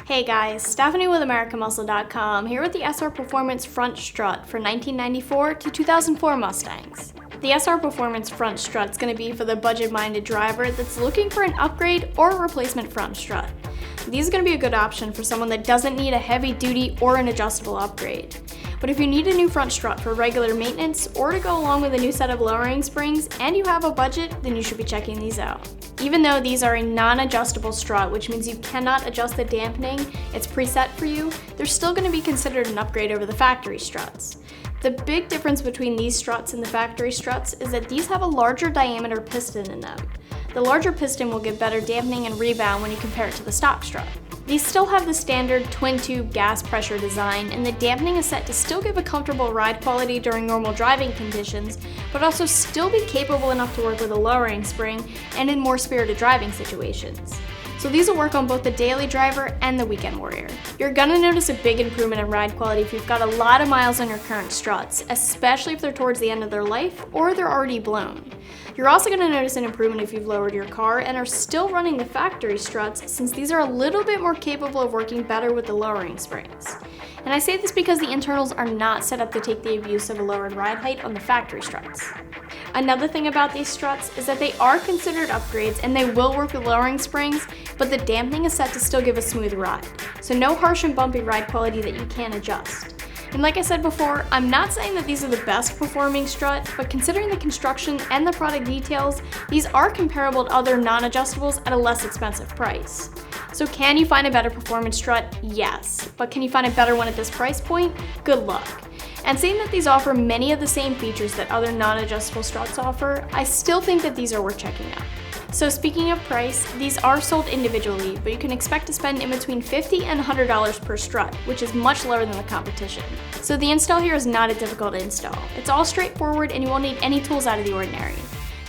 Hey guys, Stephanie with AmericanMuscle.com here with the SR Performance Front Strut for 1994 to 2004 Mustangs. The SR Performance Front Strut is going to be for the budget-minded driver that's looking for an upgrade or a replacement front strut. These are going to be a good option for someone that doesn't need a heavy-duty or an adjustable upgrade. But if you need a new front strut for regular maintenance or to go along with a new set of lowering springs and you have a budget, then you should be checking these out. Even though these are a non-adjustable strut, which means you cannot adjust the dampening, it's preset for you, they're still going to be considered an upgrade over the factory struts. The big difference between these struts and the factory struts is that these have a larger diameter piston in them. The larger piston will give better dampening and rebound when you compare it to the stock strut. These still have the standard twin-tube gas pressure design, and the dampening is set to still give a comfortable ride quality during normal driving conditions, but also still be capable enough to work with a lowering spring and in more spirited driving situations. So these will work on both the daily driver and the weekend warrior. You're gonna notice a big improvement in ride quality if you've got a lot of miles on your current struts, especially if they're towards the end of their life or they're already blown. You're also gonna notice an improvement if you've lowered your car and are still running the factory struts, since these are a little bit more capable of working better with the lowering springs. And I say this because the internals are not set up to take the abuse of a lowered ride height on the factory struts. Another thing about these struts is that they are considered upgrades and they will work with lowering springs, but the dampening is set to still give a smooth ride. So no harsh and bumpy ride quality that you can't adjust. And like I said before, I'm not saying that these are the best performing strut, but considering the construction and the product details, these are comparable to other non-adjustables at a less expensive price. So can you find a better performance strut? Yes. But can you find a better one at this price point? Good luck. And saying that these offer many of the same features that other non-adjustable struts offer, I still think that these are worth checking out. So speaking of price, these are sold individually, but you can expect to spend in between $50 and $100 per strut, which is much lower than the competition. So the install here is not a difficult install. It's all straightforward and you won't need any tools out of the ordinary.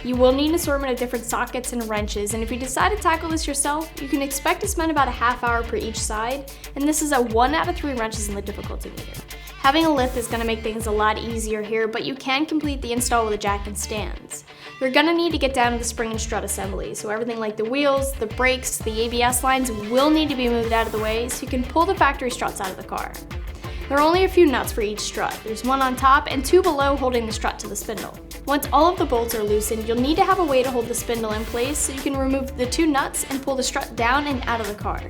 You will need an assortment of different sockets and wrenches, and if you decide to tackle this yourself, you can expect to spend about a half hour per each side, and this is a 1 out of 3 wrenches in the difficulty meter. Having a lift is going to make things a lot easier here, but you can complete the install with a jack and stands. You're going to need to get down to the spring and strut assembly, so everything like the wheels, the brakes, the ABS lines will need to be moved out of the way so you can pull the factory struts out of the car. There are only a few nuts for each strut. There's one on top and 2 below holding the strut to the spindle. Once all of the bolts are loosened, you'll need to have a way to hold the spindle in place so you can remove the 2 nuts and pull the strut down and out of the car.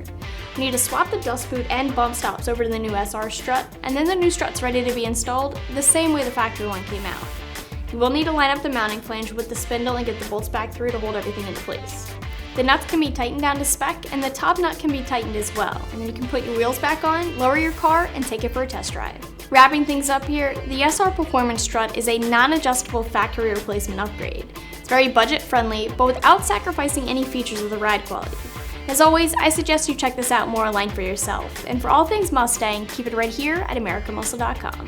You need to swap the dust boot and bump stops over to the new SR strut, and then the new strut's ready to be installed the same way the factory one came out. You will need to line up the mounting flange with the spindle and get the bolts back through to hold everything into place. The nuts can be tightened down to spec, and the top nut can be tightened as well, and then you can put your wheels back on, lower your car, and take it for a test drive. Wrapping things up here, the SR Performance Strut is a non-adjustable factory replacement upgrade. It's very budget friendly, but without sacrificing any features of the ride quality. As always, I suggest you check this out more online for yourself, and for all things Mustang, keep it right here at AmericanMuscle.com.